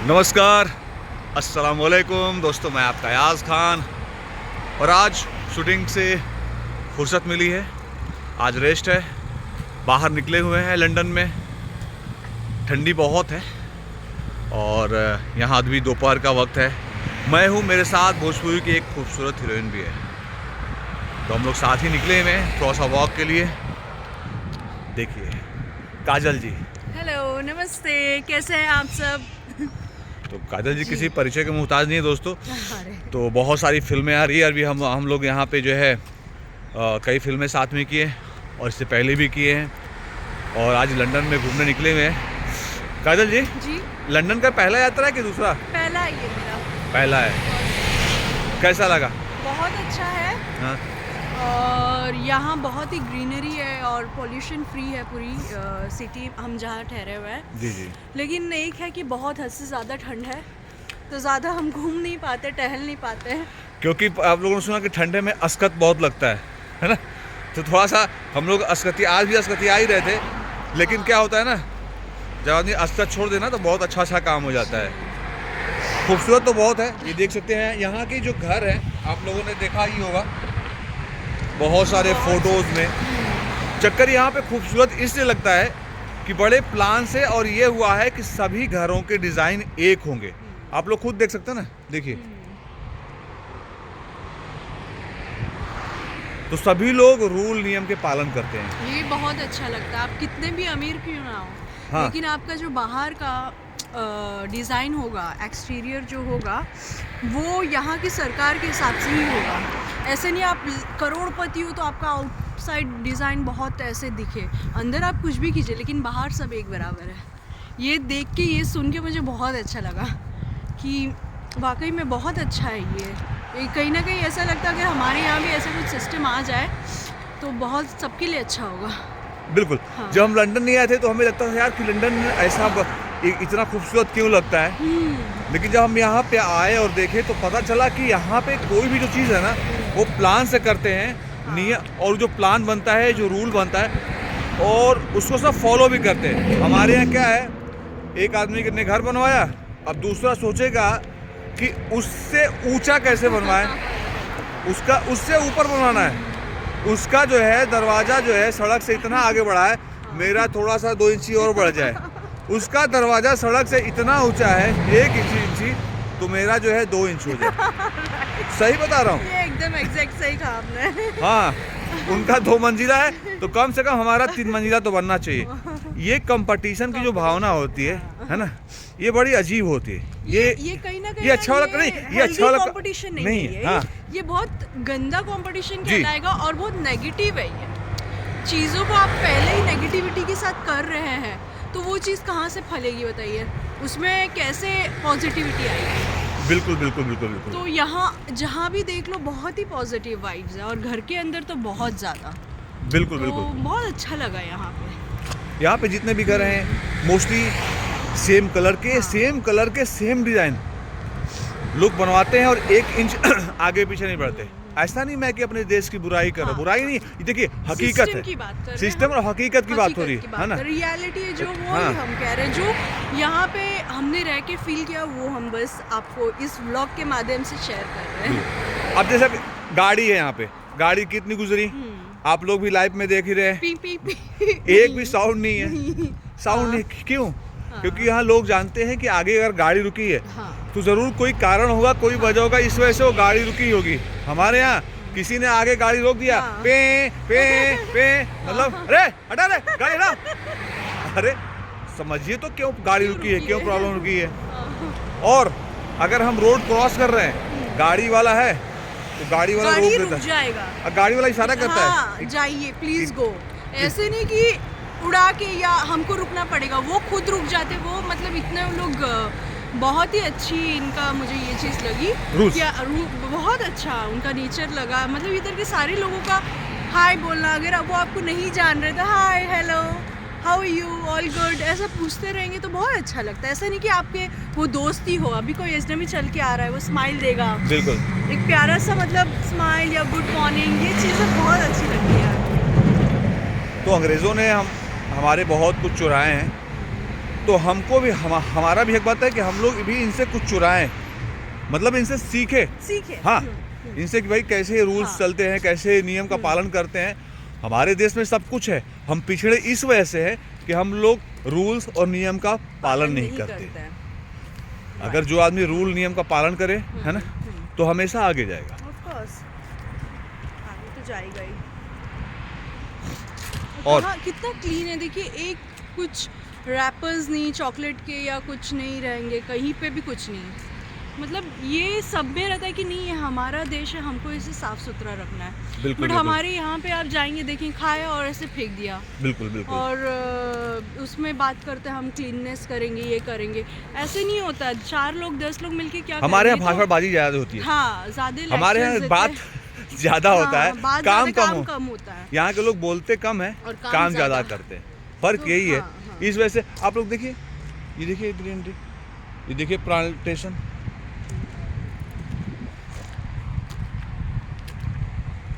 नमस्कार, अस्सलाम वालेकुम दोस्तों, मैं आपका याज़ खान। और आज शूटिंग से फुर्सत मिली है, आज रेस्ट है। बाहर निकले हुए हैं लंदन में, ठंडी बहुत है और यहाँ अभी दोपहर का वक्त है। मैं हूँ, मेरे साथ भोजपुरी की एक खूबसूरत हीरोइन भी है, तो हम लोग साथ ही निकले हुए हैं थोड़ा सा वॉक के लिए। देखिए काजल जी। हेलो, नमस्ते, कैसे हैं आप सब? तो काजल जी किसी परिचय के मुहताज नहीं है दोस्तों। तो बहुत सारी फिल्में आ रही है, अभी हम लोग यहाँ पे जो है कई फिल्में साथ में किए और इससे पहले भी किए हैं और आज लंदन में घूमने निकले हुए हैं। काजल जी, लंदन का पहला यात्रा है कि दूसरा? पहला है ये मेरा। पहला है। कैसा लगा? बहुत अच्छा है। हाँ। और यहाँ बहुत ही ग्रीनरी है और पोल्यूशन फ्री है पूरी सिटी हम जहाँ ठहरे हुए हैं। जी। लेकिन एक है कि बहुत हद से ज़्यादा ठंड है, तो ज़्यादा हम घूम नहीं पाते, टहल नहीं पाते हैं। क्योंकि आप लोगों ने सुना कि ठंडे में अस्कत बहुत लगता है ना, तो थोड़ा सा हम लोग आज भी अस्कती आ ही रहे थे। लेकिन क्या होता है ना, जब आदमी अस्कत छोड़ देना तो बहुत अच्छा काम हो जाता है। खूबसूरत तो बहुत है, ये देख सकते हैं। यहाँ के जो घर है आप लोगों ने देखा ही होगा बहुत सारे फोटोज़ में। चक्कर यहाँ पे खूबसूरत इसलिए लगता है कि बड़े प्लान से, और ये हुआ है कि सभी घरों के डिज़ाइन एक होंगे। आप लोग खुद देख सकते हैं ना, देखिए। तो सभी लोग रूल नियम के पालन करते हैं। ये बहुत अच्छा लगता है, आप कितने भी अमीर क्यों ना हो। हाँ। लेकिन आपका जो बाहर का डिज़ाइन होगा, एक्सटीरियर जो होगा, वो यहाँ की सरकार के हिसाब से ही होगा। ऐसे नहीं आप करोड़पति हो तो आपका आउटसाइड डिज़ाइन बहुत ऐसे दिखे, अंदर आप कुछ भी कीजिए, लेकिन बाहर सब एक बराबर है। ये देख के, ये सुन के मुझे बहुत अच्छा लगा कि वाकई में बहुत अच्छा है ये कहीं ना कहीं ऐसा लगता है अगर हमारे यहाँ भी ऐसा कुछ सिस्टम आ जाए तो बहुत सबके लिए अच्छा होगा। बिल्कुल। हाँ। जब हम लंदन नहीं आए थे तो हमें लगता था यार कि लंदन ऐसा इतना खूबसूरत क्यों लगता है। लेकिन जब हम यहाँ पे आए और देखे तो पता चला कि यहाँ पे कोई भी जो चीज़ है ना, वो प्लान से करते हैं, नियम, और जो प्लान बनता है, जो रूल बनता है, और उसको सब फॉलो भी करते हैं। हमारे यहाँ क्या है, एक आदमी ने घर बनवाया, अब दूसरा सोचेगा कि उससे ऊंचा कैसे बनवाए, उसका उससे ऊपर बनवाना है। उसका जो है दरवाज़ा जो है सड़क से इतना आगे बढ़ा है, मेरा थोड़ा सा 2 इंची और बढ़ जाए। उसका दरवाज़ा सड़क से इतना ऊंचा है 1 इंची, तो मेरा जो है 2 इंच हो जाए। सही बता रहा हूँ? ये एकदम एग्जैक्ट सही कहा आपने। हाँ, उनका 2 मंजिला है तो कम से कम हमारा 3 मंजिला तो बनना चाहिए। ये कंपटीशन की जो भावना होती है ना, ये बड़ी अजीब होती है। ये कहीं ना कहीं ये अच्छा वाला नहीं, ये अच्छा वाला कंपटीशन नहीं है। हाँ। ये बहुत गंदा कंपटीशन कहलाएगा और बहुत नेगेटिव है। ये चीज़ों को आप पहले ही नेगेटिविटी के साथ कर रहे हैं तो वो चीज़ कहाँ से फलेगी बताइए, उसमें कैसे पॉजिटिविटी आएगी। बिल्कुल। तो यहाँ जहाँ भी देख लो बहुत ही पॉजिटिव वाइब्स है और घर के अंदर तो बहुत ज़्यादा। बिल्कुल। बहुत अच्छा लगा यहाँ पे। यहाँ पे जितने भी घर हैं मोस्टली सेम कलर के सेम डिज़ाइन लोग बनवाते हैं और 1 इंच आगे पीछे नहीं बढ़ते। ऐसा नहीं मैं कि अपने देश की बुराई कर रहा हूँ, बुराई नहीं, ये देखिए हकीकत है, सिस्टम और हकीकत की बात हो रही है ना, रियलिटी है जो वो ही हम कह रहे हैं, जो यहाँ पे हमने रह के फील किया वो हम बस आपको इस व्लॉग के माध्यम से शेयर कर रहे हैं। अब जैसे गाड़ी है, यहाँ पे गाड़ी कितनी गुजरी, आप लोग भी लाइव में देख ही रहे हैं, पी एक भी साउंड नहीं है। साउंड नहीं, क्यों? क्योंकि यहाँ लोग जानते हैं कि आगे अगर गाड़ी रुकी है तो जरूर कोई कारण होगा, कोई वजह होगा, इस वजह से वो गाड़ी रुकी होगी। हमारे यहाँ किसी ने आगे गाड़ी रोक दिया, पे मतलब अरे हटा रे गाड़ी ना, अरे समझिए तो क्यों गाड़ी रुकी है, क्यों प्रॉब्लम रुकी है। और अगर हम रोड क्रॉस कर रहे हैं, गाड़ी वाला है तो गाड़ी वाला रोक देता है, जाएगा, गाड़ी वाला इशारा करता है जाइए प्लीज गो। ऐसे नहीं कि उड़ा के या हमको रुकना पड़ेगा, वो खुद रुक जाते। वो मतलब इतने लोग बहुत ही अच्छी इनका मुझे ये चीज़ लगी, क्या बहुत अच्छा उनका नेचर लगा। मतलब इधर के सारे लोगों का हाय बोलना, अगर वो आपको नहीं जान रहे तो hi hello how are you all good ऐसा पूछते रहेंगे तो बहुत अच्छा लगता है। ऐसा नहीं कि आपके वो दोस्ती हो, अभी कोई अजनबी चल के आ रहा है वो स्माइल देगा, बिल्कुल एक प्यारा सा मतलब स्माइल या गुड मॉर्निंग, ये चीज़ें बहुत अच्छी लगती है। तो अंग्रेज़ों ने हमारे बहुत कुछ चुराए हैं तो हमको भी हमारा भी हक बनता है कि हम लोग भी इनसे कुछ चुराएं, मतलब इनसे सीखे। सीखे। हाँ, इनसे कि भाई कैसे रूल्स हाँ। चलते हैं, कैसे नियम का पालन करते हैं। हमारे देश में सब कुछ है, हम पिछड़े इस वजह से हैं कि हम लोग रूल्स और नियम का पालन नहीं करते। हैं। अगर जो आदमी रूल नियम का पालन करे, है ना, तो हमेशा आगे जाएगा। ऑफ कोर्स आगे तो जाएगा ही। और कहाँ कितना क्लीन है, देखिए एक कुछ रैपर्स नहीं चॉकलेट के या कुछ नहीं रहेंगे, कहीं पे भी कुछ नहीं। मतलब ये सब में रहता है कि नहीं ये हमारा देश है, हमको इसे साफ सुथरा रखना है। बिल्कुल, बट बिल्कुल। हमारे यहाँ पे आप जाएंगे देखें, खाया और ऐसे फेंक दिया। बिल्कुल बिल्कुल। और उसमें बात करते हैं हम क्लीननेस करेंगे, ये करेंगे, ऐसे नहीं होता। 4 लोग 10 लोग मिलके क्या हमारे यहाँ करेंगे तो- भाषणबाजी ज्यादा होती है। हाँ, ज़्यादा हमारे यहाँ lectures बात देते हैं। ज्यादा होता हाँ, है, बात काम ज़्यादा, कम कम होता है। यहाँ के लोग बोलते कम है, और काम ज्यादा ज़्यादा। करते हैं। फर्क तो यही है। हाँ, हाँ। इस वजह से आप लोग देखिए, ये देखिए ग्रीनरी, ये देखिए प्लांटेशन,